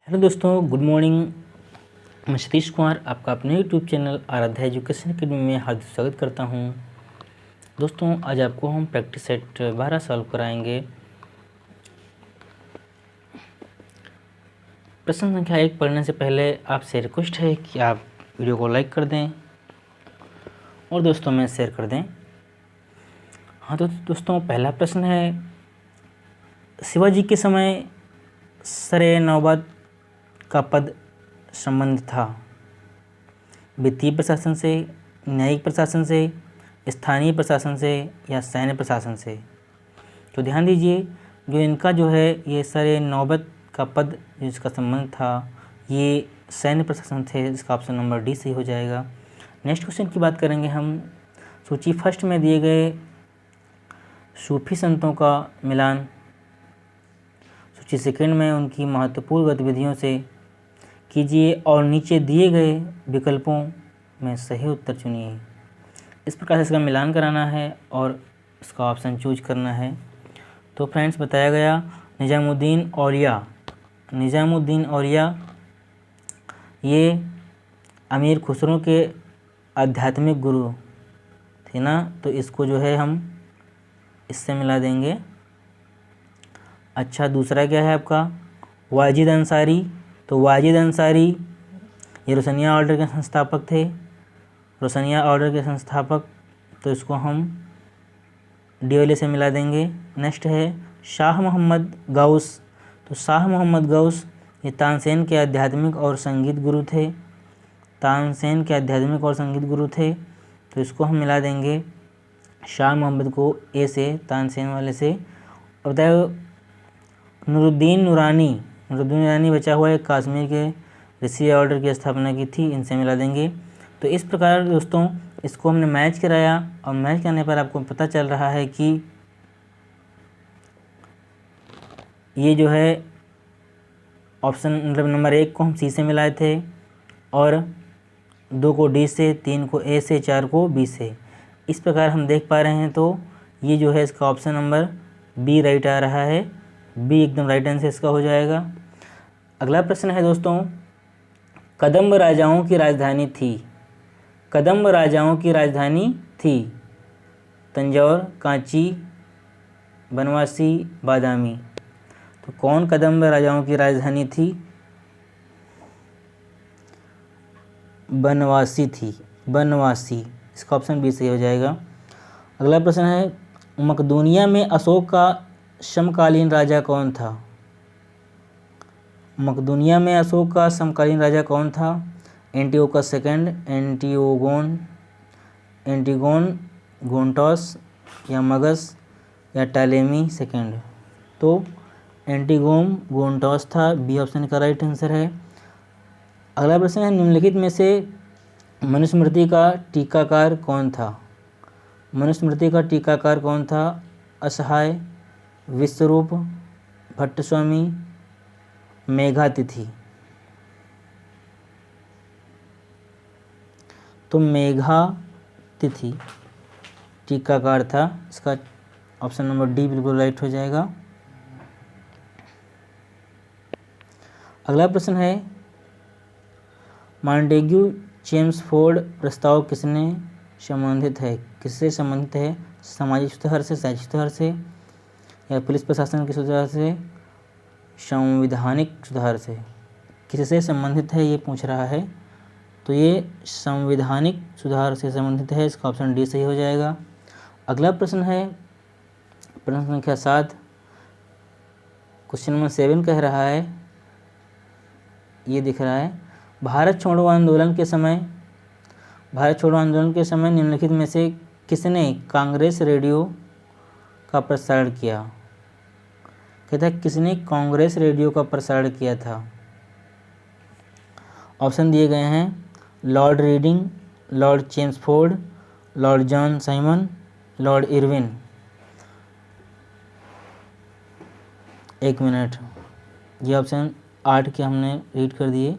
Hello दोस्तों, good morning. मैं सतीश कुमार आपका अपने YouTube channel Aaradhya education academy में हार्दिक स्वागत करता हूं। दोस्तों, आज आपको हम प्रैक्टिस सेट 12 सॉल्व कराएंगे। प्रश्न संख्या 1 पढ़ने से पहले आपसे रिक्वेस्ट है कि आप वीडियो को लाइक कर दें और दोस्तों में शेयर कर दें। हाँ तो दोस्तों, पहला प्रश्न है, शिवाजी के समय सरे नौबत का पद संबंध था वित्तीय प्रशासन से, न्यायिक प्रशासन से, स्थानीय प्रशासन से या सैन्य प्रशासन से। तो ध्यान दीजिए, जो इनका जो है ये सरे नौबत का पद जिसका संबंध था ये सैन्य प्रशासन थे। इसका ऑप्शन नंबर डी सही हो जाएगा। नेक्स्ट क्वेश्चन की बात करेंगे हम। सूची फर्स्ट में दिए गए सूफी संतों का मिलान, सूची सेकंड में उनकी महत्वपूर्ण गतिविधियों से कीजिए और नीचे दिए गए विकल्पों में सही उत्तर चुनिए। इस प्रकार से इसका मिलान कराना है और इसका ऑप्शन चूज करना है। तो फ्रेंड्स, बताया गया निज़ामुद्दीन औलिया ये अमीर खुसरो के आध्यात्मिक गुरु थे ना, तो इसको जो है हम इससे मिला देंगे। अच्छा, दूसरा क्या है आपका, वाजिद अंसारी। तो वाजिद अंसारी ये रोशनिया ऑर्डर के संस्थापक थे, रोशनिया ऑर्डर के संस्थापक, तो इसको हम डी वाले से मिला देंगे। नेक्स्ट है शाह मोहम्मद गौस। तो शाह मोहम्मद गौस ये तानसेन के आध्यात्मिक और संगीत गुरु थे, तानसेन के आध्यात्मिक और संगीत गुरु थे, तो इसको हम मिला देंगे शाह मोहम्मद को ए से, तानसेन वाले से। और बताया नूरुद्दीन नूरानी बचा हुआ है, कश्मीर के ऋषि ऑर्डर की स्थापना की थी, इनसे मिला देंगे। तो इस प्रकार दोस्तों इसको हमने मैच कराया और मैच करने पर आपको पता चल रहा है कि ये जो है ऑप्शन मतलब नंबर 1 को हम सी से मिलाए थे और 2 को डी से, 3 को ए से, 4 को बी से। इस प्रकार हम देख पा रहे हैं। तो ये जो है इसका ऑप्शन नंबर बी राइट आ रहा है, बी एकदम राइट आंसर इसका हो जाएगा। अगला प्रश्न है दोस्तों, कदम्ब राजाओं की राजधानी थी तंजौर, कांची, बनवासी, बादामी। तो कौन कदम्ब राजाओं की राजधानी थी? बनवासी। इसका ऑप्शन बी सही हो जाएगा। अगला प्रश्न है, मकदूनिया में अशोक का समकालीन राजा कौन था? मकदूनिया में अशोक का समकालीन राजा कौन था? एंटिओकस सेकंड, एंटीगोन गोंटोस या मगस या टालेमी सेकंड। तो एंटीगोन गोंटोस था, बी ऑप्शन का राइट आंसर है। अगला प्रश्न है, निम्नलिखित में से मनुस्मृति का टीकाकार कौन था? असहाय, विश्वरूप, भट्टस्वामी, मेघातिथि। तो मेघातिथि टीकाकार था, इसका ऑप्शन नंबर डी बिल्कुल राइट हो जाएगा। अगला प्रश्न है, मॉन्टेग्यू चेम्सफोर्ड प्रस्ताव किससे संबंधित है? सामाजिक सुधार से, शैक्षिक सुधार से या पुलिस प्रशासन के सुधार से, संवैधानिक सुधार से? किससे संबंधित है ये पूछ रहा है। तो ये संवैधानिक सुधार से संबंधित है, इसका ऑप्शन डी सही हो जाएगा। अगला प्रश्न है प्रश्न संख्या 7, क्वेश्चन नंबर 7 कह रहा है, ये दिख रहा है, भारत छोड़ो आंदोलन के समय निम्नलिखित में से किसने कांग्रेस रेडियो का प्रसारण किया? कहता है किसने कांग्रेस रेडियो का प्रसारण किया था? ऑप्शन दिए गए हैं, Lord reading, Lord Chelmsford, Lord John Simon, Lord Irwin. 1 minute, ये ऑप्शन 8 के हमने रीड कर दिए।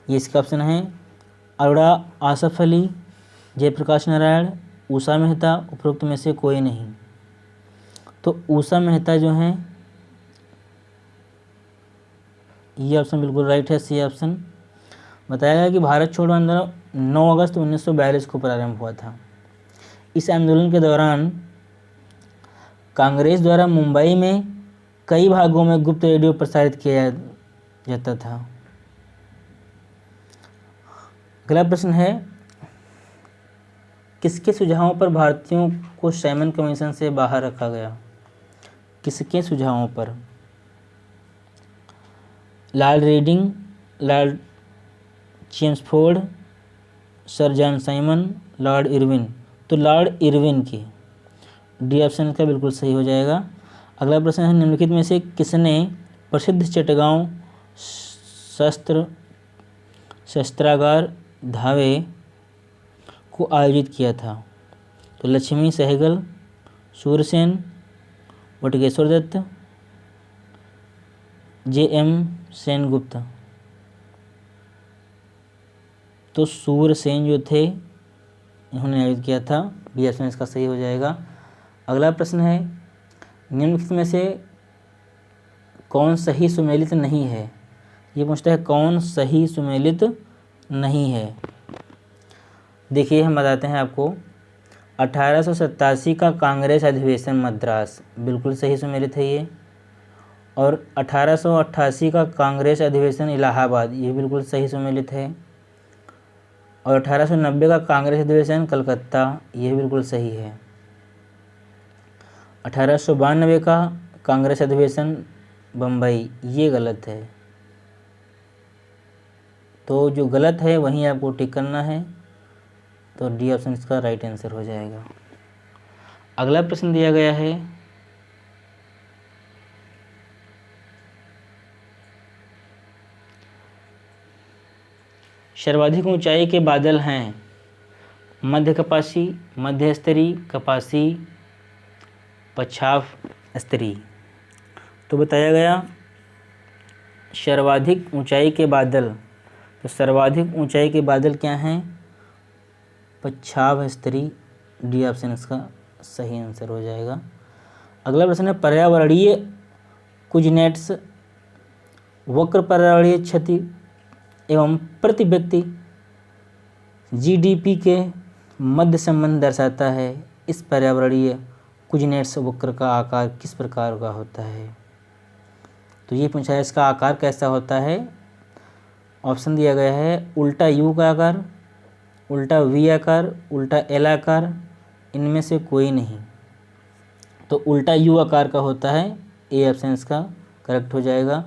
ये इसका ऑप्शन है अरोड़ा, आसफ अली, जयप्रकाश नारायण, उषा मेहता, उपरोक्त में से कोई नहीं। तो उषा मेहता जो हैं ये ऑप्शन बिल्कुल राइट है, सी ऑप्शन। बताया गया कि भारत छोड़ो आंदोलन 9 अगस्त 1942 को प्रारंभ हुआ था। इस आंदोलन के दौरान कांग्रेस द्वारा मुंबई में कई भागों में गुप्त रेडियो प्रसारित किया जाता था। अगला प्रश्न है, किसके सुझावों पर भारतीयों को साइमन कमीशन से बाहर रखा गया? किसके सुझावों पर? Lord reading, Lord Chelmsford, sir John Simon, Lord Irwin. तो लॉर्ड इरविन की, डी ऑप्शन का बिल्कुल सही हो जाएगा। अगला प्रश्न है, निम्नलिखित में से किसने प्रसिद्ध चटगांव शस्त्रागार धावे को आयोजित किया था? तो लक्ष्मी सहगल, सूरसेन, बटुकेश्वर दत्त, जे.एम. सेनगुप्त। तो सूरसेन जो थे इन्होंने आयोजित किया था, बी ऑप्शन इसका सही हो जाएगा। अगला प्रश्न है, निम्नलिखित में से कौन सही सुमेलित नहीं है? ये पूछता है कौन सही सुमेलित नहीं है। देखिए हम बताते हैं आपको, 1887 का कांग्रेस अधिवेशन मद्रास बिल्कुल सही सुमेलित है ये, और 1888 का कांग्रेस अधिवेशन इलाहाबाद ये बिल्कुल सही सुमेलित है, और 1890 का कांग्रेस अधिवेशन कलकत्ता ये बिल्कुल सही है। 1892 का कांग्रेस अधिवेशन बम्बई ये गलत है। तो जो गलत है वहीं आपको टिक करना है, तो डी ऑप्शन इसका राइट आंसर हो जाएगा। अगला प्रश्न दिया गया है, सर्वाधिक ऊंचाई के बादल हैं मध्य कपासी, मध्य स्तरीय, कपासी, पछाव स्तरीय। तो बताया गया सर्वाधिक ऊंचाई के बादल, तो सर्वाधिक ऊंचाई के बादल क्या हैं? पछाव स्तरीय, डी ऑप्शन इसका सही आंसर हो जाएगा। अगला प्रश्न है, पर्यावरणीय कुजनेट्स वक्र पर्यावरणीय क्षति एवं प्रति व्यक्ति जीडीपी के मध्य संबंध दर्शाता है। इस पर्यावरणीय कुजनेट्स वक्र का आकार किस प्रकार का होता है? तो ये पूछा है इसका आकार कैसा होता है। ऑप्शन दिया गया है, उल्टा यू का आकार, उल्टा वी आकार, उल्टा एल आकार, इनमें से कोई नहीं। तो उल्टा यू आकार का होता है, ए ऑप्शन इसका करेक्ट हो जाएगा।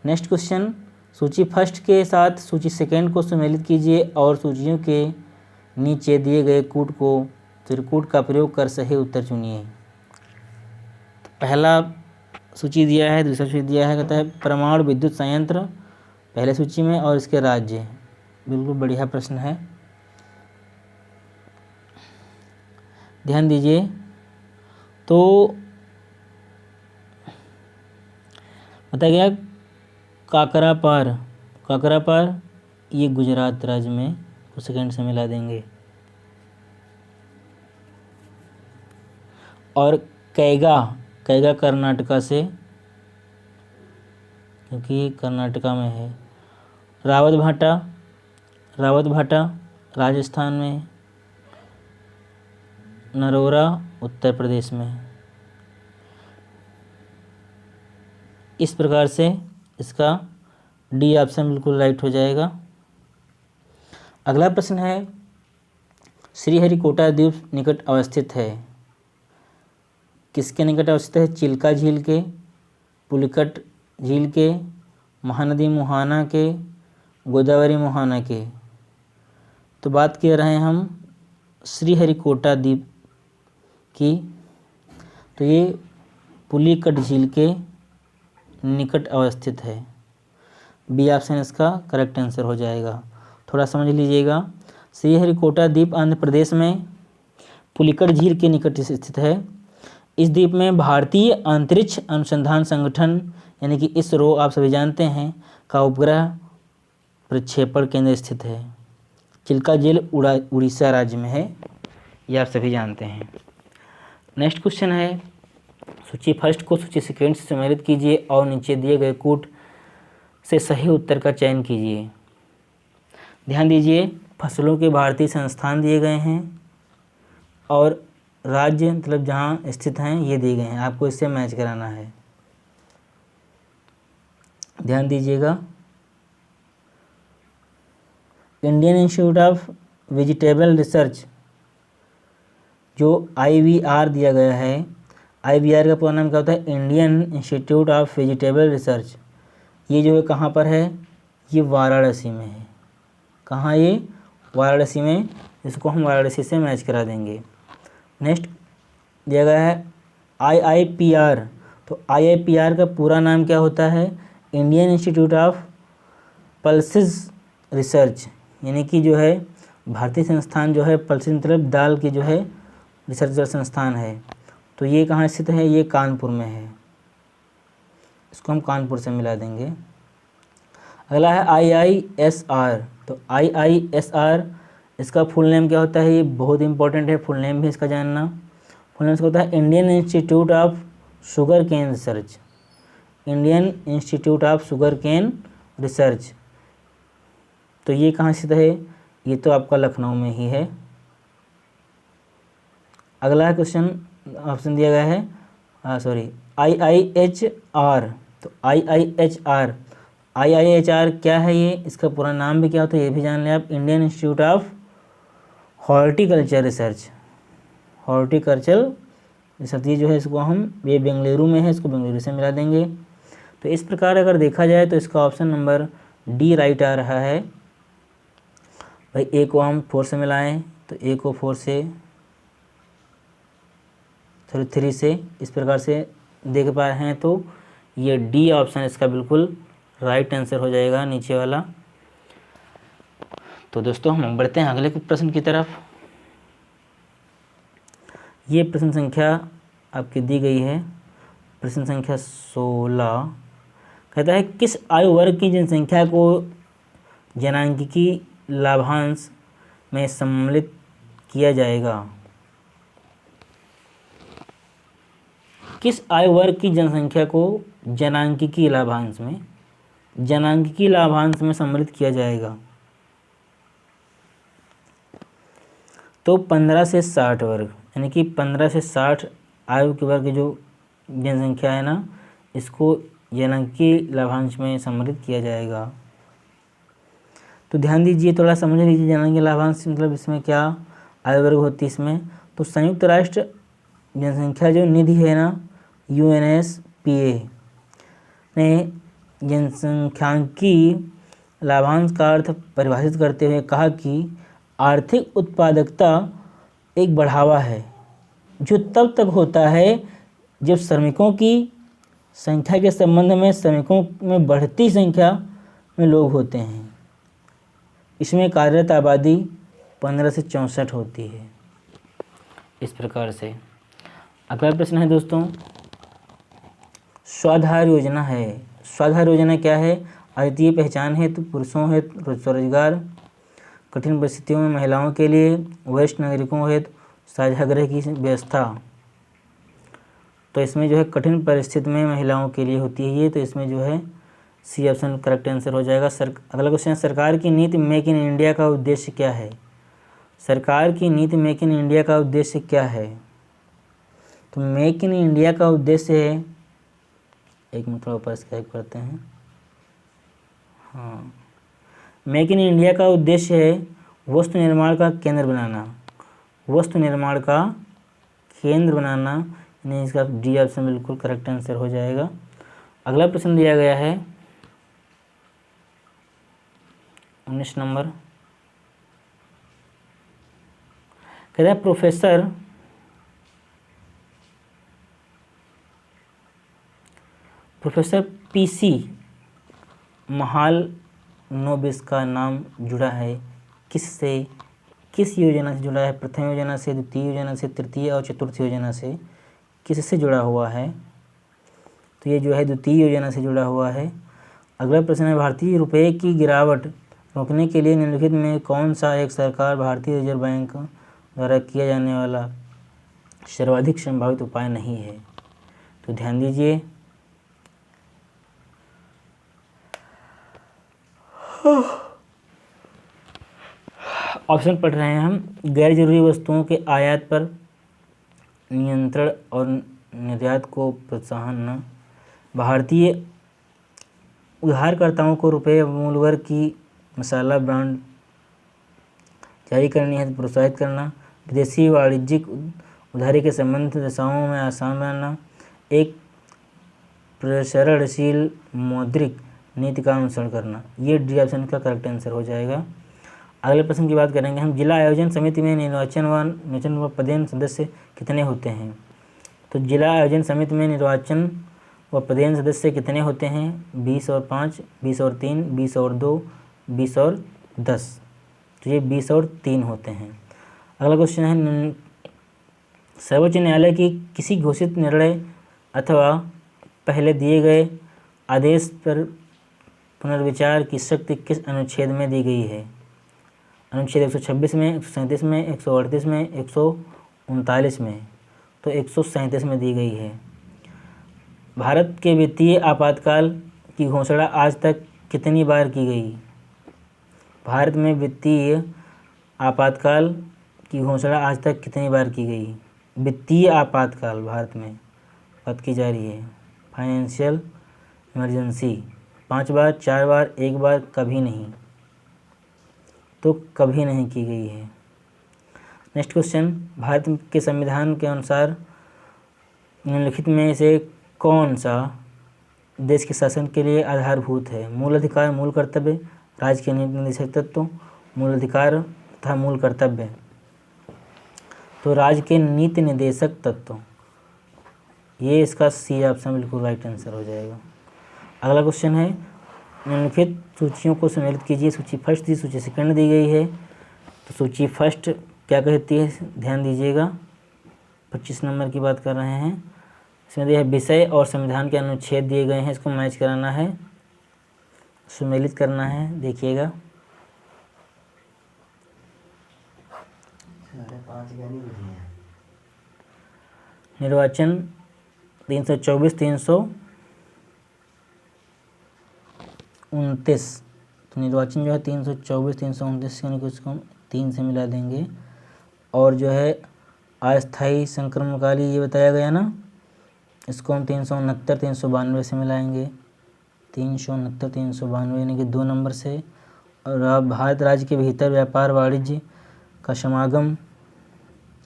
नेक्स्ट क्वेश्चन, सूची फर्स्ट के साथ सूची सेकेंड को सम्मिलित कीजिए और सूचियों के नीचे दिए गए कूट को त्रिकूट का प्रयोग कर सही उत्तर चुनिए। तो पहला सूची दिया है, दूसरा सूची दिया है, कहता है परमाणु विद्युत संयंत्र पहले सूची में और इसके राज्य। बिल्कुल बढ़िया प्रश्न है, ध्यान दीजिए। तो बताया गया काकरापार, काकरापार ये गुजरात राज्य में, कुछ सेकेंड से मिला देंगे। और कैगा, कैगा कर्नाटका से, क्योंकि ये कर्नाटका में है। रावत भाटा, रावत भाटा राजस्थान में। नरोरा उत्तर प्रदेश में। इस प्रकार से इसका डी ऑप्शन बिल्कुल राइट हो जाएगा। अगला प्रश्न है, श्रीहरिकोटा द्वीप निकट अवस्थित है, किसके निकट अवस्थित है? चिल्का झील के, पुलिकट झील के, महानदी मुहाना के, गोदावरी मुहाना के। तो बात कर रहे हैं हम श्रीहरिकोटा द्वीप की, तो ये पुलिकट झील के निकट अवस्थित है। बी ऑप्शन इसका करेक्ट आंसर हो जाएगा। थोड़ा समझ लीजिएगा, श्रीहरिकोटा द्वीप आंध्र प्रदेश में पुलिकट झील के निकट स्थित है। इस द्वीप में भारतीय अंतरिक्ष अनुसंधान संगठन यानी कि इसरो, आप सभी जानते हैं, का उपग्रह प्रक्षेपण केंद्र स्थित है। चिल्का झील उड़ीसा राज्य में है, यह आप सभी जानते हैं। नेक्स्ट क्वेश्चन है, सूची फर्स्ट को सूची सेकेंड से सम्मिलित कीजिए और नीचे दिए गए कूट से सही उत्तर का चयन कीजिए। ध्यान दीजिए, फसलों के भारतीय संस्थान दिए गए हैं और राज्य मतलब जहाँ स्थित हैं ये दिए गए हैं, आपको इससे मैच कराना है। ध्यान दीजिएगा, Indian institute of vegetable research जो IVR दिया गया है, IVR का पूरा नाम क्या होता है? Indian institute of vegetable research. ये जो है कहाँ पर है? ये वाराणसी में है। कहाँ? ये वाराणसी में। इसको हम वाराणसी से मैच करा देंगे। नेक्स्ट दिया गया है IIPR। तो IIPR का पूरा नाम क्या होता है? Indian institute of pulses research, यानी कि जो है भारतीय संस्थान जो है पल्सेस मतलब दाल की जो है रिसर्च संस्थान है। तो ये कहाँ स्थित है? ये कानपुर में है। इसको हम कानपुर से मिला देंगे। अगला है IISR। तो IISR इसका फुल नेम क्या होता है? ये बहुत इंपॉर्टेंट है, फुल नेम भी इसका जानना। फुल नेम इसका होता है Indian institute of sugarcane research. Indian institute of sugarcane research. तो ये कहाँ स्थित है? ये तो आपका लखनऊ में ही है। अगला क्वेश्चन ऑप्शन दिया गया है IIHR। तो IIHR क्या है? ये इसका पूरा नाम भी क्या होता है ये भी जान लें आप। Indian institute of horticulture research. Horticulture research ये जो है इसको हम, ये बेंगलुरु में है, इसको बेंगलुरु से मिला देंगे। तो इस प्रकार अगर देखा जाए तो इसका ऑप्शन नंबर D राइट आ रहा है। भाई A को हम 4 से मिलाएं तो A को 4 से 3 से, इस प्रकार से देख पा रहे हैं तो ये D ऑप्शन इसका बिल्कुल राइट आंसर हो जाएगा, नीचे वाला। तो दोस्तों हम बढ़ते हैं अगले प्रश्न की तरफ। ये प्रश्न संख्या आपकी दी गई है, प्रश्न संख्या 16। कहता है किस आयु वर्ग की जनसंख्या को जनांकिकी लाभांश में सम्मिलित किया जाएगा? किस आयु वर्ग की जनसंख्या को जनांकिकी लाभांश में सम्मिलित किया जाएगा? तो 15 से 60 वर्ग, यानी कि 15 से 60 आयु के वर्ग की जो जनसंख्या है ना, इसको जनांकिकी लाभांश में सम्मिलित किया जाएगा। तो ध्यान दीजिए, थोड़ा समझ लीजिए जनांकिकी लाभांश मतलब इसमें क्या आयु वर्ग होती है इसमें। तो संयुक्त राष्ट्र जनसंख्या जो निधि है ना, UNSPA ने जनसंख्यांकी लाभांश का अर्थ परिभाषित करते हुए कहा कि आर्थिक उत्पादकता एक बढ़ावा है जो तब तक होता है जब श्रमिकों की संख्या के संबंध में श्रमिकों में बढ़ती संख्या में लोग होते हैं। इसमें कार्यरत आबादी 15 से 64 होती है। इस प्रकार से अगला प्रश्न है दोस्तों, स्वाधार योजना है। स्वाधार योजना क्या है? अद्वितीय पहचान हेतु पुरुषों हेतु स्वरोजगार, कठिन परिस्थितियों में महिलाओं के लिए, वरिष्ठ नागरिकों हेतु साझा गृह की व्यवस्था। तो इसमें जो है कठिन परिस्थिति में महिलाओं के लिए होती है ये, तो इसमें जो है C ऑप्शन करेक्ट आंसर हो जाएगा। अगला क्वेश्चन है, सरकार की नीति मेक इन इंडिया का उद्देश्य क्या है? सरकार की नीति मेक इन इंडिया का उद्देश्य क्या है? तो मेक इन इंडिया का उद्देश्य है, एक मिनट थोड़ा ऊपर स्क्रॉल करते हैं। हाँ, मेक इन इंडिया का उद्देश्य है वस्तु निर्माण का केंद्र बनाना। वस्तु निर्माण का केंद्र बनाना, यानी इसका D ऑप्शन बिल्कुल करेक्ट आंसर हो जाएगा। अगला प्रश्न दिया गया है 19 नंबर। कहता है प्रोफेसर PC महालनोबिस का नाम जुड़ा है किससे? किस योजना से जुड़ा है? प्रथम योजना से, द्वितीय योजना से, तृतीय और चतुर्थ योजना से, किससे जुड़ा हुआ है? तो ये जो है द्वितीय योजना से जुड़ा हुआ है। अगला प्रश्न है, भारतीय रुपये की गिरावट रोकने के लिए निम्नलिखित में कौन सा एक सरकार भारतीय रिजर्व बैंक द्वारा किया जाने वाला सर्वाधिक संभावित उपाय नहीं है? तो ध्यान दीजिए, ऑप्शन पढ़ रहे हैं हम। गैर जरूरी वस्तुओं के आयात पर नियंत्रण और निर्यात को प्रोत्साहन न। भारतीय उधारकर्ताओं को रुपये मूल्यवर्ग की मसाला ब्रांड जारी करनी है तो प्रोत्साहित करना। विदेशी वाणिज्यिक उधारी के संबंध दशाओं में आसान बनाना। एक प्रसरणशील मौद्रिक नीति का अनुसरण करना। ये डी ऑप्शन का करेक्ट आंसर हो जाएगा। अगले प्रश्न की बात करेंगे हम। जिला आयोजन समिति में निर्वाचन व पदेन सदस्य कितने होते हैं? तो जिला आयोजन समिति में निर्वाचन व पदेन सदस्य कितने होते हैं? 20 और 5, 20 और 3, 20 और 2, 20 और 10। तो ये 20 और 3 होते हैं। अगला क्वेश्चन है, सर्वोच्च न्यायालय की किसी घोषित निर्णय अथवा पहले दिए गए आदेश पर पुनर्विचार की शक्ति किस अनुच्छेद में दी गई है? अनुच्छेद 126 में, 137 में, 138 में, 139 में। तो 137 में दी गई है। भारत के वित्तीय आपातकाल की घोषणा आज तक कितनी बार की गई? भारत में वित्तीय आपातकाल की घोषणा आज तक कितनी बार की गई? वित्तीय आपातकाल भारत में बात की जा रही है, फाइनेंशियल इमरजेंसी। 5 बार, 4 बार, 1 बार, कभी नहीं। तो कभी नहीं की गई है। नेक्स्ट क्वेश्चन, भारत के संविधान के अनुसार निम्नलिखित में से कौन सा देश के शासन के लिए आधारभूत है? मूल अधिकार, मूल कर्तव्य, राज्य के नीति निर्देशक तत्व, मूल अधिकार तथा मूल कर्तव्य। तो राज्य के नीति निर्देशक तत्व, ये इसका सी ऑप्शन बिल्कुल राइट आंसर हो जाएगा। अगला क्वेश्चन है, निम्नलिखित सूचियों को सम्मिलित कीजिए। सूची फर्स्ट दी, सूची सेकंड दी गई है। तो सूची फर्स्ट क्या कहती है, ध्यान दीजिएगा। 25 नंबर की बात कर रहे हैं। इसमें दिया है विषय और संविधान के अनुच्छेद दिए गए हैं, इसको मैच कराना है, सम्मिलित करना है। देखिएगा, निर्वाचन 324, 329। तो निर्वाचन जो है 324, 329 यानी कि उसको हम 3 से मिला देंगे। और जो है अस्थायी संक्रमणकाली ये बताया गया ना, इसको हम 369, 392 से मिलाएंगे। 369, 392 यानी कि 2 नंबर से। और अब भारत राज्य के भीतर व्यापार वाणिज्य का समागम,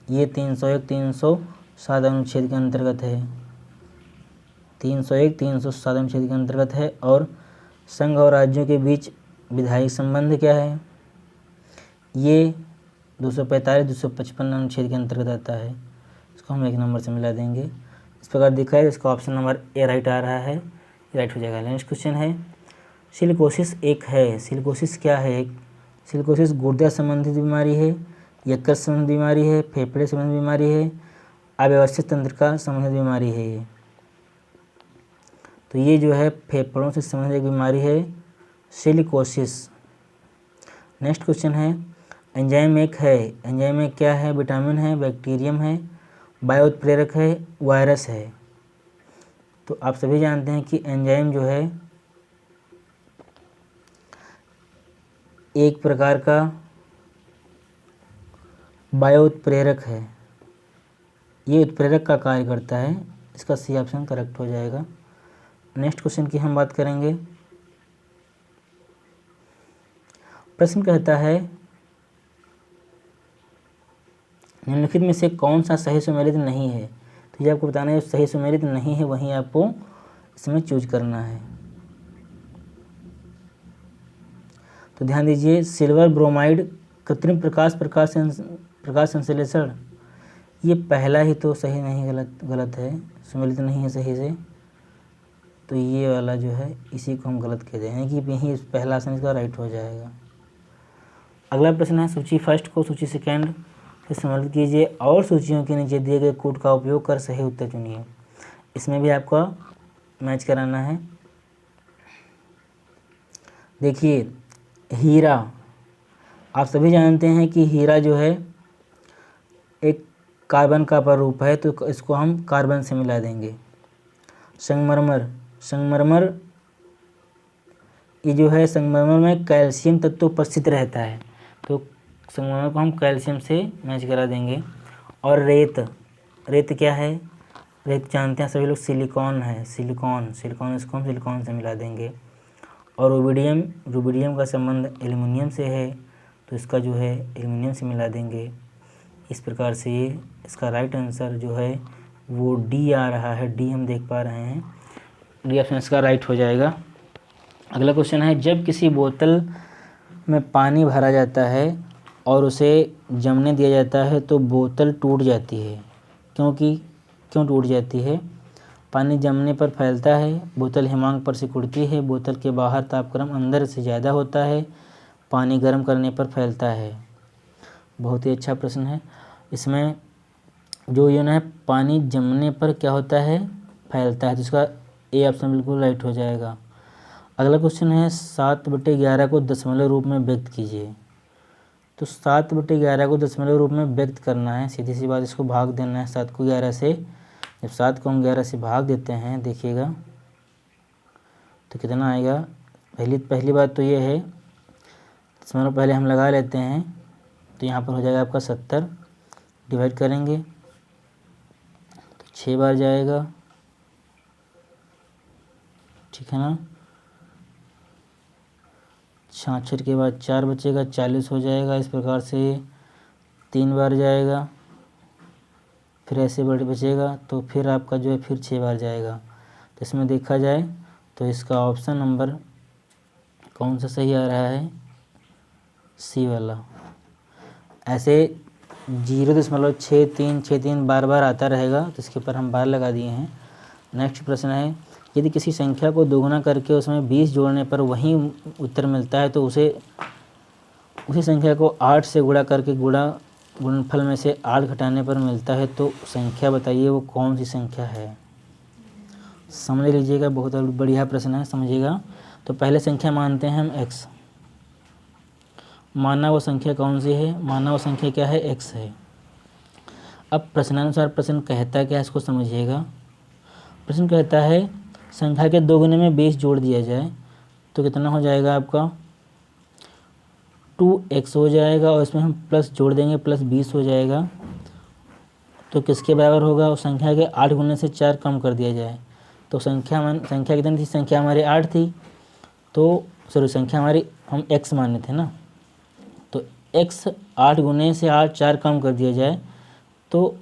ये 301, 307 अनुच्छेद के अंतर्गत है। 301, 307 अनुच्छेद के अंतर्गत है। और संघ और राज्यों के बीच विधायी संबंध क्या है? ये 245, 255 अनुच्छेद के अंतर्गत आता है। इसको हम 1 नंबर से मिला देंगे। इस प्रकार दिखा है, इसका ऑप्शन नंबर ए राइट आ रहा है, राइट हो जाएगा। नेक्स्ट क्वेश्चन है, सिलिकोसिस एक है। सिलिकोसिस क्या है? सिलिकोसिस गुर्दा संबंधित बीमारी है, यकृत संबंधी बीमारी है, फेफड़े संबंधी बीमारी है, अव्यवस्थित तंत्रिका संबंधित बीमारी है ये। तो ये जो है फेफड़ों से संबंधित एक बीमारी है, सिलिकोसिस। नेक्स्ट क्वेश्चन है, एंजाइम एक है। एंजाइम एक क्या है? विटामिन है, बैक्टीरियम है, बायो उत्प्रेरक है, वायरस है। तो आप सभी जानते हैं कि एंजाइम जो है एक प्रकार का बायो उत्प्रेरक है, ये उत्प्रेरक का कार्य करता है। इसका सी ऑप्शन करेक्ट हो जाएगा। नेक्स्ट क्वेश्चन की हम बात करेंगे। प्रश्न कहता है, निम्नलिखित में से कौन सा सही सुमेलित नहीं है? तो ये आपको बताना है, सही सुमेलित नहीं है वहीं आपको इसमें चूज करना है। तो ध्यान दीजिए, सिल्वर ब्रोमाइड कृत्रिम प्रकाश संश्लेषण, ये पहला ही तो सही नहीं, गलत है, सुमेलित नहीं है सही से। तो ये वाला जो है इसी को हम गलत कह देंगे कि यही पहला ऑप्शन इसका राइट हो जाएगा। अगला प्रश्न है, सूची फर्स्ट को सूची सेकंड से सम्मिलित कीजिए और सूचियों के नीचे दिए गए कोड का उपयोग कर सही उत्तर चुनिए। इसमें भी आपको मैच कराना है। देखिए, हीरा, आप सभी जानते हैं कि हीरा जो है एक कार्बन का प्रारूप है, तो इसको हम कार्बन से मिला देंगे। संगमरमर, संगमरमर ये जो है संगमरमर में कैल्शियम तत्व उपस्थित रहता है, तो संगमरमर को हम कैल्शियम से मैच करा देंगे। और रेत, रेत क्या है, रेत जानते हैं सभी लोग, सिलिकॉन है, सिलिकॉन इसको हम सिलिकॉन से मिला देंगे। और रुबिडियम का संबंध एल्युमिनियम से है, तो इसका जो है एल्युमिनियम से मिला देंगे। इस प्रकार से ये इसका राइट आंसर जो है वो डी आ रहा है, डी हम देख पा रहे हैं, डी ऑप्शन इसका राइट हो जाएगा। अगला क्वेश्चन है, जब किसी बोतल में पानी भरा जाता है और उसे जमने दिया जाता है तो बोतल टूट जाती है, क्यों टूट जाती है? पानी जमने पर फैलता है, बोतल हिमांक पर सिकुड़ती है, बोतल के बाहर तापक्रम अंदर से ज़्यादा होता है, पानी गर्म करने पर फैलता है। बहुत ही अच्छा प्रश्न है। इसमें जो ये है पानी जमने पर क्या होता है, फैलता है, तो इसका ए ऑप्शन बिल्कुल राइट हो जाएगा। अगला क्वेश्चन है 7/11 को दशमलव रूप में व्यक्त कीजिए। तो 7/11 को दशमलव रूप में व्यक्त करना है, सीधी सी बात, इसको भाग देना है 7 को 11 से। जब 7 को हम 11 से भाग देते हैं, देखिएगा तो कितना आएगा। पहली बात तो ये है, दशमलव पहले हम लगा लेते हैं, तो यहाँ पर हो जाएगा आपका 70, डिवाइड करेंगे तो 6 बार जाएगा, ठीक है ना। 66 के बाद 4 बचेगा, 40 हो जाएगा। इस प्रकार से 3 बार जाएगा, फिर ऐसे बचेगा, तो फिर आपका जो है फिर 6 बार जाएगा। तो इसमें देखा जाए तो इसका ऑप्शन नंबर कौन सा सही आ रहा है, सी वाला। ऐसे 0.6363 बार बार आता रहेगा, तो इसके ऊपर हम बार लगा दिए हैं। नेक्स्ट प्रश्न है, यदि किसी संख्या को दोगुना करके उसमें 20 जोड़ने पर वही उत्तर मिलता है तो उसी संख्या को 8 से गुणा करके गुणनफल में से 8 घटाने पर मिलता है, तो संख्या बताइए वो कौन सी संख्या है। समझ लीजिएगा, बहुत बढ़िया प्रश्न है, समझिएगा। तो पहले संख्या मानते हैं हम x, माना वो संख्या कौन सी है, माना वो संख्या क्या है, x है। अब प्रश्नानुसार प्रश्न कहता क्या है, इसको समझिएगा। प्रश्न कहता है संख्या के दोगुने में 20 जोड़ दिया जाए तो कितना हो जाएगा आपका, 2x हो जाएगा, और इसमें हम प्लस जोड़ देंगे, प्लस 20 हो जाएगा, तो किसके बराबर होगा, उस संख्या के 8 गुने से 4 कम कर दिया जाए, तो संख्या कितनी थी, संख्या हमारी 8 थी, तो संख्या हमारी हम x माने थे ना, तो x 8 गुने से 4 कम कर दिया जाए तो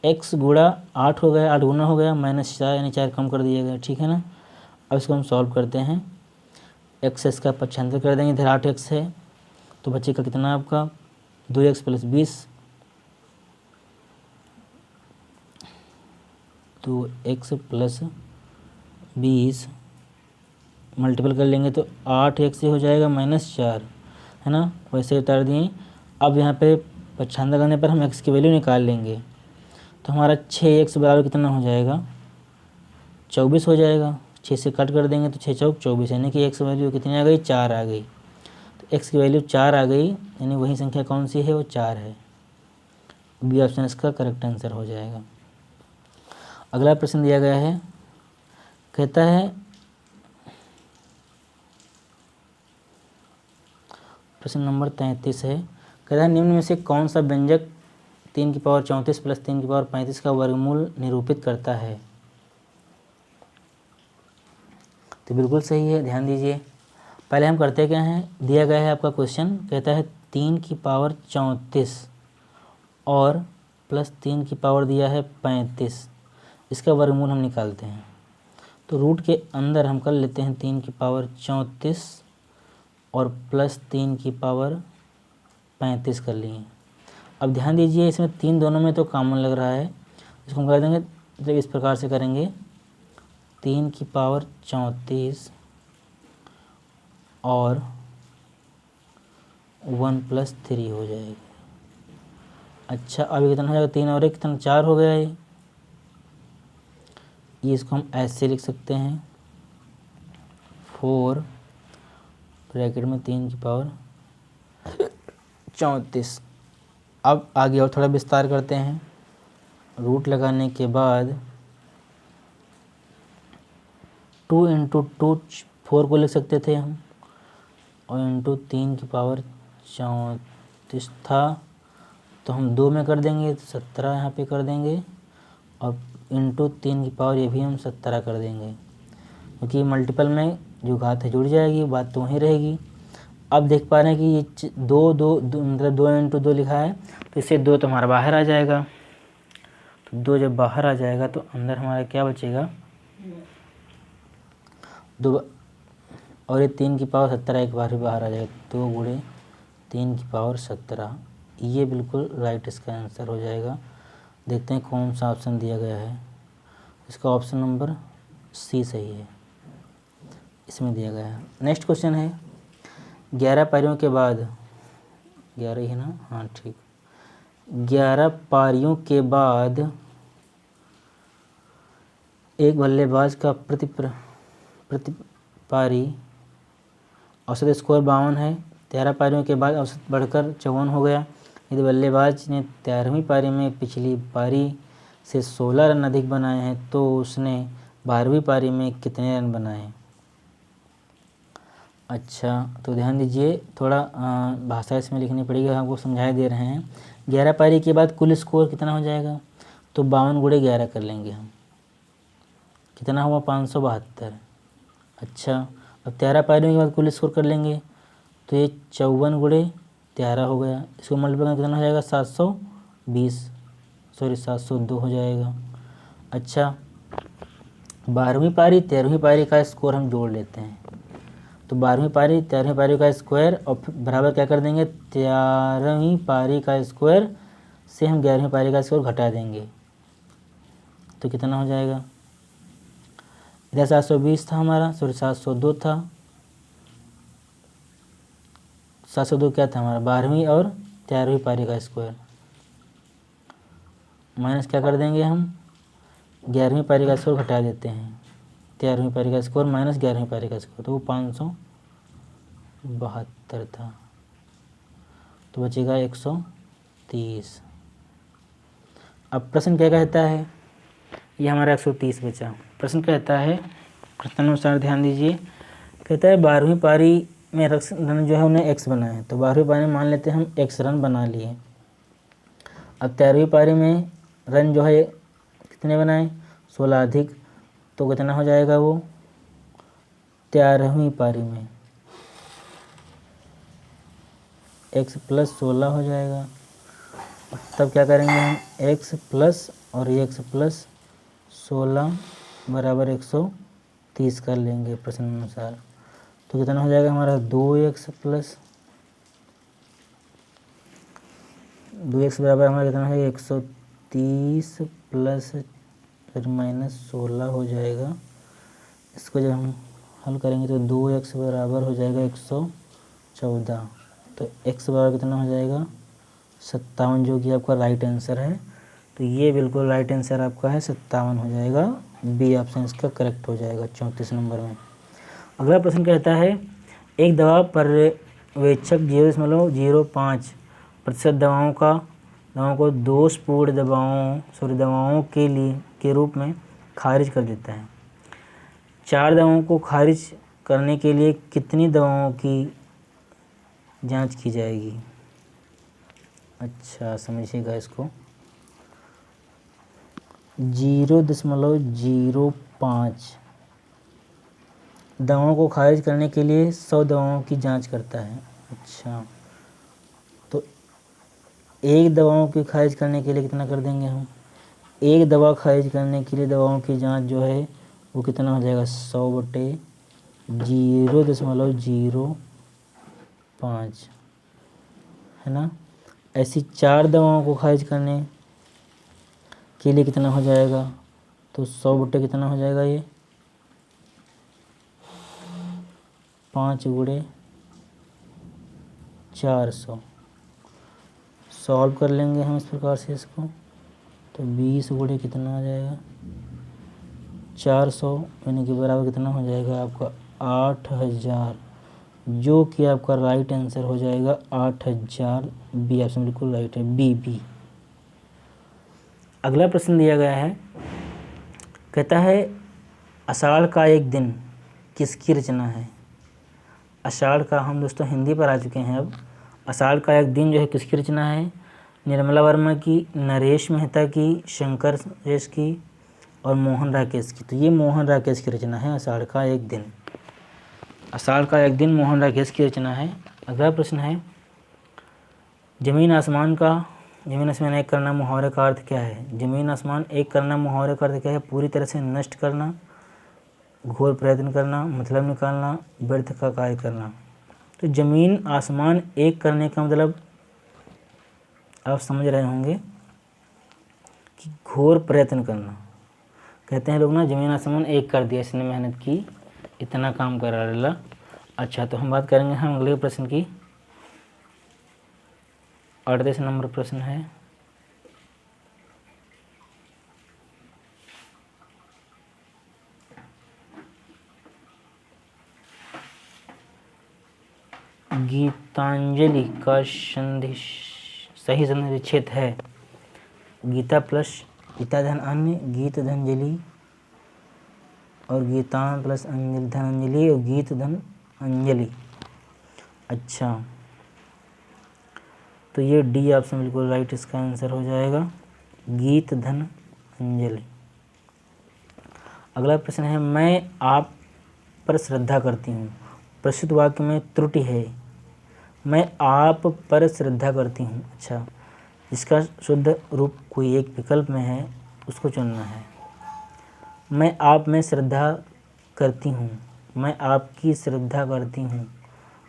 x गुणा 8 हो गया, 8 गुना हो गया, -4 यानी 4 कम कर दिया गया, ठीक है ना। अब इसको हम सॉल्व करते हैं, x इसका पक्षांतर कर देंगे, इधर 8x है, तो बच्चे का कितना आपका 2x + 20, 2x + 20 मल्टीपल कर लेंगे तो 8x से हो जाएगा -4, है ना, वैसे उतार दिए। अब यहाँ पे पक्षांतर करने पर हम x की वैल्यू निकाल लेंगे, तो हमारा 6x बराबर कितना हो जाएगा, 24 हो जाएगा। 6 से कट कर देंगे तो 6 चौक 24, यानी कि x वैल्यू कितनी आ गई, 4 आ गई। तो x की वैल्यू 4 आ गई, यानी वही संख्या कौन सी है, वो 4 है। बी ऑप्शन इसका करेक्ट आंसर हो जाएगा। अगला प्रश्न दिया गया है, कहता है प्रश्न नंबर 33 है, कहता है निम्न में से कौन सा व्यंजक 3 की पावर 34 + 3 की पावर 35 का वर्गमूल निरूपित करता है। तो बिल्कुल सही है, ध्यान दीजिए। पहले हम करते क्या हैं, दिया गया है आपका क्वेश्चन, कहता है 3 की पावर 34 और प्लस 3 की पावर दिया है 35, इसका वर्गमूल हम निकालते हैं। तो रूट के अंदर हम कर लेते हैं 3 की पावर 34 और प्लस 3 की पावर 35 कर लिए। अब ध्यान दीजिए, इसमें 3 दोनों में तो कॉमन लग रहा है, इसको हम कर देंगे, जब इस प्रकार से करेंगे 3 की पावर 34 और 1 + 3 हो जाएगी। अच्छा, अभी कितना हो जाएगा, 3 और 1 कितना, 4 हो गया ये इसको हम ऐसे लिख सकते हैं, 4 ब्रैकेट में 3 की पावर 34। अब आगे और थोड़ा विस्तार करते हैं, रूट लगाने के बाद 2 × 2 4 को लिख सकते थे हम, और इंटू 3 की पावर 34 था, तो हम 2 में कर देंगे तो 17 यहाँ पे कर देंगे, और इंटू 3 की पावर ये भी हम 17 कर देंगे, क्योंकि मल्टीपल में जो घात है जुड़ जाएगी, बात तो वहीं रहेगी। अब देख पा रहे हैं कि ये 2 मतलब 2 इंटू 2 लिखा है, तो इससे 2 तो हमारा बाहर आ जाएगा। तो 2 जब बाहर आ जाएगा तो अंदर हमारा क्या बचेगा, 2, और ये 3 की पावर 17 एक बार भी बाहर आ जाएगा, 2 गुणे 3 की पावर 17। ये बिल्कुल राइट इसका आंसर हो जाएगा। देखते हैं कौन सा ऑप्शन दिया गया है। इसका ऑप्शन नंबर सी सही है, इसमें दिया गया है। नेक्स्ट क्वेश्चन है 11 पारियों के बाद, 11 ही है ना, हाँ ठीक, 11 पारियों के बाद एक बल्लेबाज का प्रति पारी औसत स्कोर 52 है। 13 पारियों के बाद औसत बढ़कर 54 हो गया। यदि बल्लेबाज ने 13वीं पारी में पिछली पारी से 16 रन अधिक बनाए हैं तो उसने 12वीं पारी में कितने रन बनाए। अच्छा, तो ध्यान दीजिए, थोड़ा भाषा इसमें लिखनी पड़ेगी, आपको समझाए दे रहे हैं। 11 पारी के बाद कुल स्कोर कितना हो जाएगा, तो 52 गुणे 11 कर लेंगे हम, कितना हुआ 572। अच्छा, अब 13 पारियों के बाद कुल स्कोर कर लेंगे, तो ये 54 गुणे 13 हो गया। इसको मल्टीप्लाई कितना हो जाएगा 702 हो जाएगा। अच्छा, 12वीं पारी 13वीं पारी का स्कोर हम जोड़ लेते हैं, तो 12वीं पारी 13वीं पारी का स्क्वायर और फिर बराबर क्या कर देंगे, 13वीं पारी का स्क्वायर से हम 11वीं पारी का स्कोर घटा देंगे, तो कितना हो जाएगा, इधर 720 था हमारा, सॉरी 702 था, 702 क्या था हमारा 12वीं और 13वीं पारी का स्क्वायर, माइनस क्या कर देंगे हम 11वीं पारी का स्कोर घटा देते हैं, 13वीं पारी का स्कोर माइनस 11वीं पारी का स्कोर, तो वो 572 था, तो बचेगा 130। अब प्रश्न क्या कहता है, ये हमारा 130 बचा। प्रश्न कहता है, प्रश्न अनुसार ध्यान दीजिए, कहता है 12वीं पारी में रन जो है उन्हें x बनाए हैं, तो 12वीं पारी में मान लेते हैं हम x रन बना लिए। अब 13वीं पारी में रन जो है कितने बनाए, 16 अधिक, तो कितना हो जाएगा वो 13वीं पारी में x प्लस 16 हो जाएगा। तब क्या करेंगे हम x प्लस और ये x प्लस 16 बराबर 130 कर लेंगे प्रश्न अनुसार, तो कितना हो जाएगा हमारा 2x प्लस 2x बराबर हमारा कितना है 130 प्लस फिर माइनस 16 हो जाएगा। इसको जब हम हल करेंगे तो 2x बराबर हो जाएगा 114, तो x बराबर कितना हो जाएगा 57, जो कि आपका राइट आंसर है। तो ये बिल्कुल राइट आंसर आपका है 57 हो जाएगा, बी ऑप्शन इसका करेक्ट हो जाएगा 34 नंबर में। अगला प्रश्न कहता है एक दवा पर्यवेक्षक 0.05% दवाओं को दोषपूर्ण दवाओं के रूप में खारिज कर देता है। 4 दवाओं को खारिज करने के लिए कितनी दवाओं की जांच की जाएगी। अच्छा, समझिएगा इसको, 0.05 दवाओं को खारिज करने के लिए 100 दवाओं की जांच करता है। अच्छा, तो एक दवाओं की खारिज करने के लिए कितना कर देंगे हम, एक दवा खारिज करने के लिए दवाओं की जांच जो है वो कितना हो जाएगा 100/0.05 है ना। ऐसी 4 दवाओं को खारिज करने के लिए कितना हो जाएगा, तो 100 कितना हो जाएगा, ये 5 गुणे 400। सॉल्व कर लेंगे हम इस प्रकार से इसको, तो 20 गुणे कितना आ जाएगा 400, यानी कि बराबर कितना हो जाएगा आपका 8000, जो कि आपका राइट आंसर हो जाएगा 8000। बी ऑप्शन बिल्कुल राइट है, बी। अगला प्रश्न दिया गया है, कहता है आषाढ़ का एक दिन किसकी रचना है? आषाढ़ का हम दोस्तों हिंदी पर आ चुके हैं अब। आषाढ़ का एक दिन जो है किसकी रचना है? निर्मला वर्मा की, नरेश मेहता की, शंकर सुरेश की और मोहन राकेश की। तो ये मोहन राकेश की रचना है आषाढ़ का एक दिन। आषाढ़ का एक दिन मोहन राकेश की रचना है। अगला प्रश्न है, जमीन आसमान एक करना मुहावरे का अर्थ क्या है? जमीन आसमान एक करना मुहावरे का अर्थ क्या है? पूरी तरह से नष्ट करना, घोर प्रयत्न करना, मतलब निकालना, व्यर्थ का कार्य करना। तो जमीन आसमान एक करने का मतलब आप समझ रहे होंगे कि घोर प्रयत्न करना। कहते हैं लोग ना, जमीन आसमान एक कर दिया, इसने मेहनत की, इतना काम करा डाला। अच्छा, तो हम बात करेंगे हम अगले प्रश्न की। 38 नंबर प्रश्न है, गीतांजलि का सही संधिक्षेद है गीता प्लस गीता धन अन्य, गीत धनजलि और गीतान प्लस धनंजलि और गीत धन अंजलि। अच्छा, तो ये डी ऑप्शन बिल्कुल राइट इसका आंसर हो जाएगा, गीत धन अंजलि। अगला प्रश्न है, मैं आप पर श्रद्धा करती हूँ। प्रस्तुत वाक्य में त्रुटि है। मैं आप पर श्रद्धा करती हूँ। अच्छा, इसका शुद्ध रूप कोई एक विकल्प में है, उसको चुनना है। मैं आप में श्रद्धा करती हूँ, मैं आपकी श्रद्धा करती हूँ,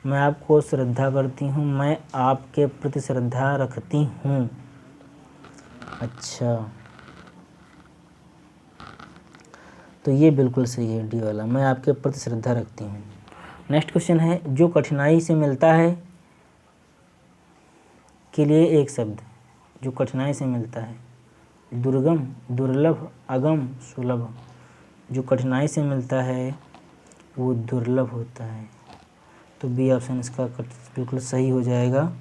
मैं आपको श्रद्धा करती हूँ, मैं आपके प्रति श्रद्धा रखती हूँ। अच्छा, तो ये बिल्कुल सही है डी वाला, मैं आपके प्रति श्रद्धा रखती हूँ। नेक्स्ट क्वेश्चन है, जो कठिनाई से मिलता है के लिए एक शब्द। जो कठिनाई से मिलता है, दुर्गम, दुर्लभ, अगम, सुलभ। जो कठिनाई से मिलता है वो दुर्लभ होता है। तो बी ऑप्शन इसका बिल्कुल सही हो जाएगा।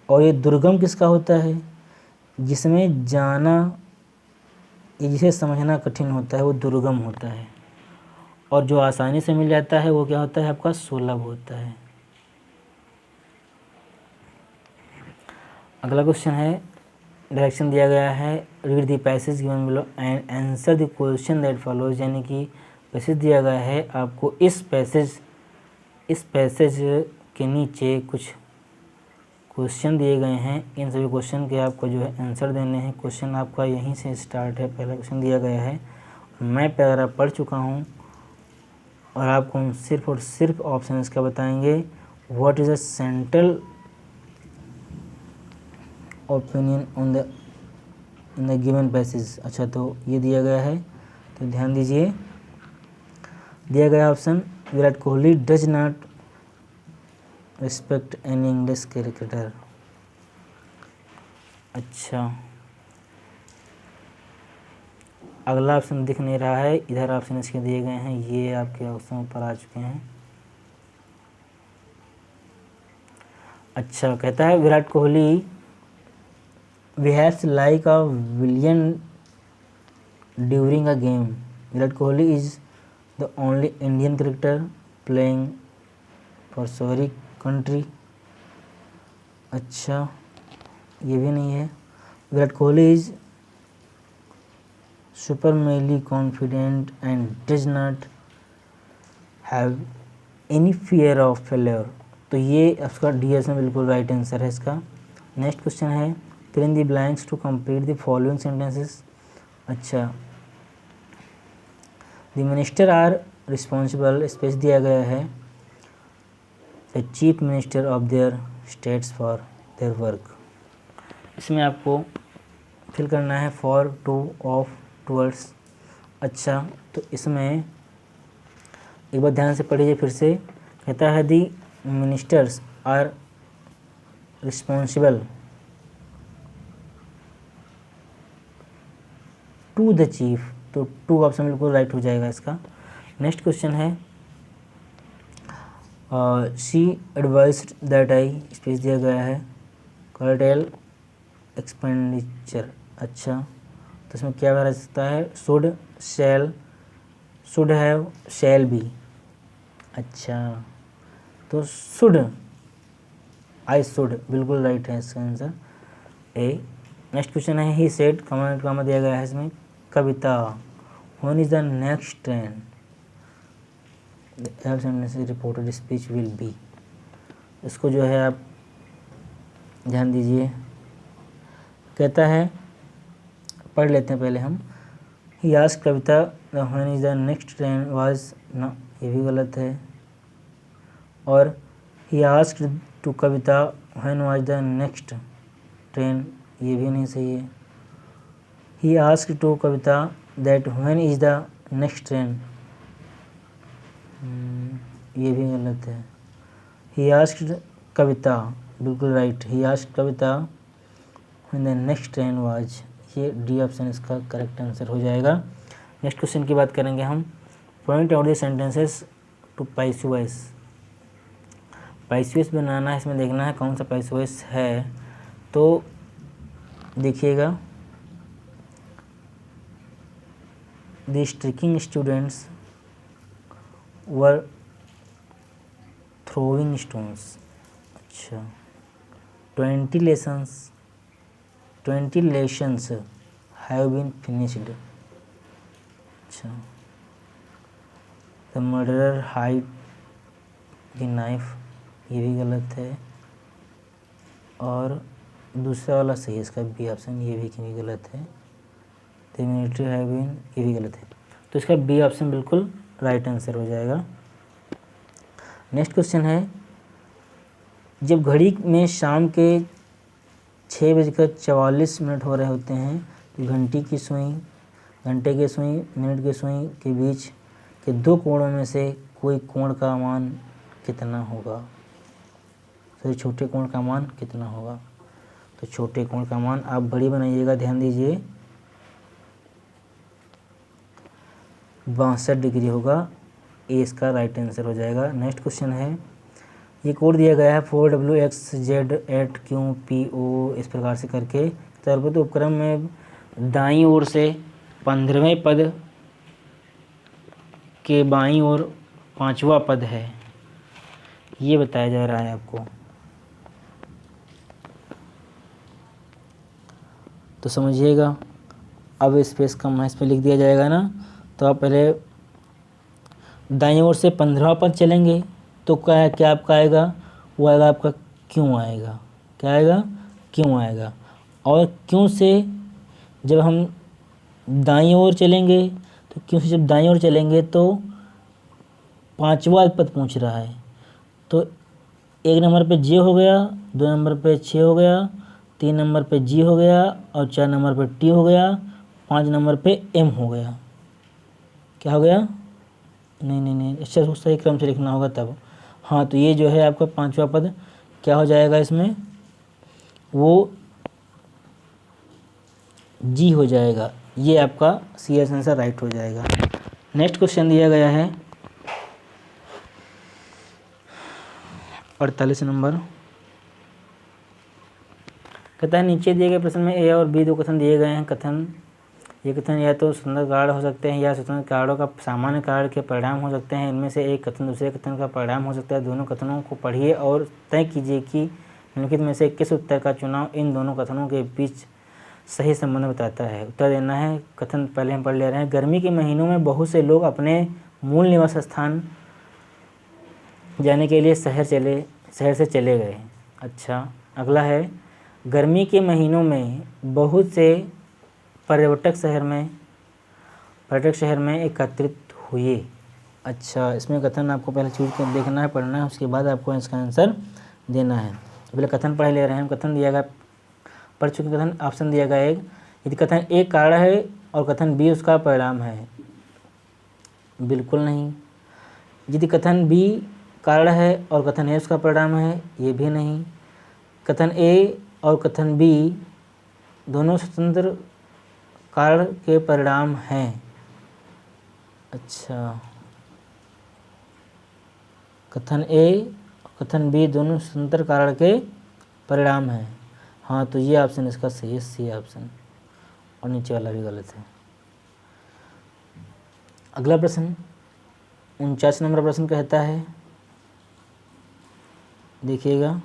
और ये दुर्गम किसका होता है? जिसमें जाना या जिसे समझना कठिन होता है वो दुर्गम होता है। और जो आसानी से मिल जाता है वो क्या होता है? आपका सुलभ होता है। अगला क्वेश्चन है, डायरेक्शन दिया गया है, read the passage given below and answer the question that follows. यानी कि पैसेज दिया गया है, आपको इस पैसेज के नीचे कुछ क्वेश्चन दिए गए हैं। इन सभी क्वेश्चन के आपको जो है आंसर देने हैं। क्वेश्चन आपका यहीं से स्टार्ट है। पहला क्वेश्चन दिया गया है, मैं पैराग्राफ पढ़ चुका हूँ और आपको हम सिर्फ और सिर्फ ऑप्शन इसका बताएंगे, what is a central opinion on the in the given passage. अच्छा, तो ये दिया गया है, तो ध्यान दीजिए। दिया गया option, Virat Kohli does not respect any English cricketer. अच्छा, अगला ऑप्शन दिख नहीं रहा है, इधर ऑप्शन इसके दिए गए हैं, ये आपके ऑप्शन पर आ चुके हैं। अच्छा, कहता है Virat Kohli behaves like a villain during a game. Virat Kohli is the only Indian cricketer playing for sorry country. अच्छा, ये भी नहीं है। Virat Kohli is supremely confident and does not have any fear of failure. तो ये आपका डी में बिल्कुल राइट आंसर है इसका। नेक्स्ट क्वेश्चन है, fill in the blanks to complete the following sentences. अच्छा, the minister are responsible, space दिया गया है, the chief minister of their states for their work. इसमें आपको फिल करना है फॉर, टू, ऑफ, टूवर्ड्स। अच्छा, तो इसमें एक बार ध्यान से पढ़िए फिर से। कहता है the ministers are responsible to the chief, तो टू ऑप्शन बिल्कुल राइट हो जाएगा इसका। नेक्स्ट क्वेश्चन है, she advised that I, space दिया गया है, कर्टेल एक्सपेंडिचर। अच्छा, तो इसमें क्या रह सकता है? Should, shall, should have, shall be. अच्छा, तो शुड, आई शुड बिल्कुल राइट है इसका आंसर ए। नेक्स्ट क्वेश्चन है ही सेड, कॉमा दिया गया है इसमें, Kavita when is the next train reported speech will be. इसको जो है आप ध्यान दीजिए, कहता है, पढ़ लेते हैं पहले हम। He asked Kavita when is the next train was, ना ये भी गलत है। और he asked to Kavita when was the next train, ये भी नहीं सही है। He asked to Kavita that when is the next train, ये भी गलत है। ही आस्क्ड कविता, बिल्कुल right, he asked Kavita when the next train was, ये डी ऑप्शन इसका करेक्ट आंसर हो जाएगा। नेक्स्ट क्वेश्चन की बात करेंगे हम। Point out the sentences to पाइसुअस। पाइसुअस बनाना है, इसमें देखना है कौन सा पाइसुअस है। तो देखिएगा, the striking students were throwing stones. अच्छा, 20 लेसन्स हैव बीन फिनिश्ड। अच्छा, the murderer hide the knife, ये भी गलत है। और दूसरा वाला सही है, इसका बी ऑप्शन, ये भी गलत है। द मिलिट्री हैव बीन, ये भी गलत है। तो इसका बी ऑप्शन बिल्कुल राइट आंसर हो जाएगा। नेक्स्ट क्वेश्चन है, जब घड़ी में शाम के 6:44 हो रहे होते हैं तो घंटे के सुई, मिनट के सुई के बीच के दो कोणों में से कोई कोण का मान कितना होगा? सबसे छोटे कोण का मान कितना होगा? तो छोटे कोण का मान आप बड़ी बनाइएगा, ध्यान दीजिए, 62 डिग्री होगा। ए इसका राइट आंसर हो जाएगा। नेक्स्ट क्वेश्चन है, ये कोड दिया गया है 4WXZ8QPO, इस प्रकार से करके तरबद्ध उपक्रम में दाईं ओर से 15वें पद के बाईं ओर 5वां पद है, ये बताया जा रहा है आपको। तो समझिएगा, अब स्पेस कम है, इस पर लिख दिया जाएगा ना। तो आप पहले दाईं ओर से 15वां पद चलेंगे तो क्या आपका आएगा? वो आएगा आपका क्यों आएगा। क्या आएगा? क्यों आएगा। और क्यों से जब हम दाईं ओर चलेंगे, तो क्यों से जब दाईं ओर चलेंगे तो 5वां पद पूछ रहा है। तो 1 नंबर पे जे हो गया, 2 नंबर पे 6 हो गया, 3 नंबर पे जी हो गया और 4 नंबर पे टी हो गया, 5 नंबर पे एम हो गया। क्या हो गया? नहीं, अच्छा सही क्रम से लिखना होगा तब। हाँ, तो ये जो है आपका 5वां पद क्या हो जाएगा इसमें? वो जी हो जाएगा। ये आपका सी एस आंसर राइट हो जाएगा। नेक्स्ट क्वेश्चन दिया गया है 48 नंबर। कहता है नीचे दिए गए प्रश्न में ए और बी 2 कथन दिए गए हैं। ये कथन या तो स्वतंत्र कारण हो सकते हैं या स्वतंत्र कारणों का सामान्य कारण के परिणाम हो सकते हैं। इनमें से एक कथन दूसरे कथन का परिणाम हो सकता है। दोनों कथनों को पढ़िए और तय कीजिए कि निम्नलिखित में से किस उत्तर का चुनाव इन दोनों कथनों के बीच सही संबंध बताता है। उत्तर देना है। कथन पहले हम पढ़ ले रहे हैं। गर्मी के महीनों में बहुत से लोग अपने मूल निवास स्थान जाने के लिए शहर से चले गए। अच्छा, अगला है, गर्मी के महीनों में बहुत से पर्यटक शहर में एकत्रित हुए। अच्छा, इसमें कथन आपको पहले चूज कर देखना है, पढ़ना है, उसके बाद आपको इसका आंसर देना है। पहले कथन पढ़ ले रहे हैं। कथन दिया गया, पढ़ चुके कथन, ऑप्शन दिया गया एक, यदि कथन ए कारण है और कथन बी उसका परिणाम है, बिल्कुल नहीं। यदि कथन बी कारण है और कथन ए उसका परिणाम है, ये भी नहीं। कथन ए और कथन बी दोनों स्वतंत्र कारण के परिणाम हैं। अच्छा, कथन ए और कथन बी दोनों स्वतंत्र कारण के परिणाम हैं। हाँ, तो ये ऑप्शन इसका सही है, सी ऑप्शन, और नीचे वाला भी गलत है। अगला प्रश्न 49 नंबर प्रश्न कहता है, देखिएगा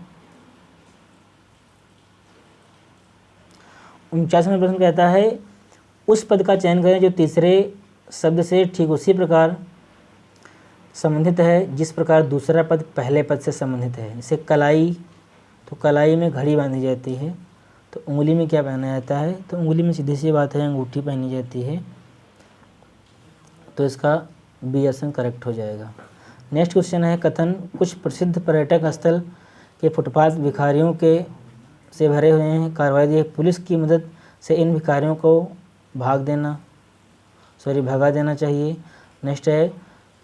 49 नंबर प्रश्न कहता है उस पद का चयन करें जो तीसरे शब्द से ठीक उसी प्रकार संबंधित है जिस प्रकार दूसरा पद पहले पद से संबंधित है। जैसे कलाई, तो कलाई में घड़ी बांधी जाती है, तो उंगली में क्या पहना जाता है, तो उंगली में सीधी सी बात है अंगूठी पहनी जाती है, तो इसका बी ऑप्शन करेक्ट हो जाएगा। नेक्स्ट क्वेश्चन है, कथन कुछ प्रसिद्ध पर्यटक स्थल के फुटपाथ भिखारियों के से भरे हुए हैं, कार्रवाई दी है, पुलिस की मदद से इन भिखारियों को भगा देना चाहिए। नेक्स्ट है,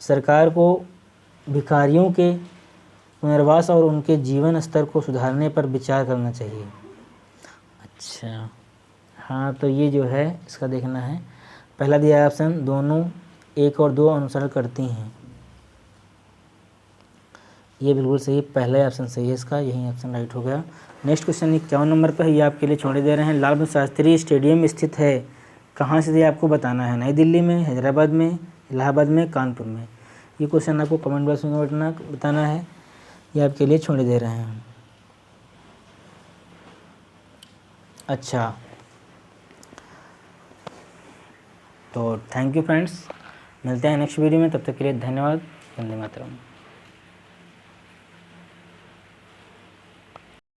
सरकार को भिखारियों के पुनर्वास और उनके जीवन स्तर को सुधारने पर विचार करना चाहिए। अच्छा, हाँ, तो ये जो है इसका देखना है, पहला दिया है ऑप्शन, दोनों 1 और 2 अनुसरण करती हैं, ये बिल्कुल सही, पहला ऑप्शन सही है इसका, यही ऑप्शन राइट हो गया। नेक्स्ट क्वेश्चन 51 नंबर पर ये आपके लिए छोड़े दे रहे हैं, लाल बहादुर शास्त्री स्टेडियम स्थित है, कहाँ से ये आपको बताना है, नई दिल्ली में, हैदराबाद में, इलाहाबाद में, कानपुर में। ये क्वेश्चन आपको कमेंट बॉक्स में बताना है, ये आपके लिए छोड़े दे रहे हैं। अच्छा, तो थैंक यू फ्रेंड्स, मिलते हैं नेक्स्ट वीडियो में, तब तक के लिए धन्यवाद। वंदे मातरम।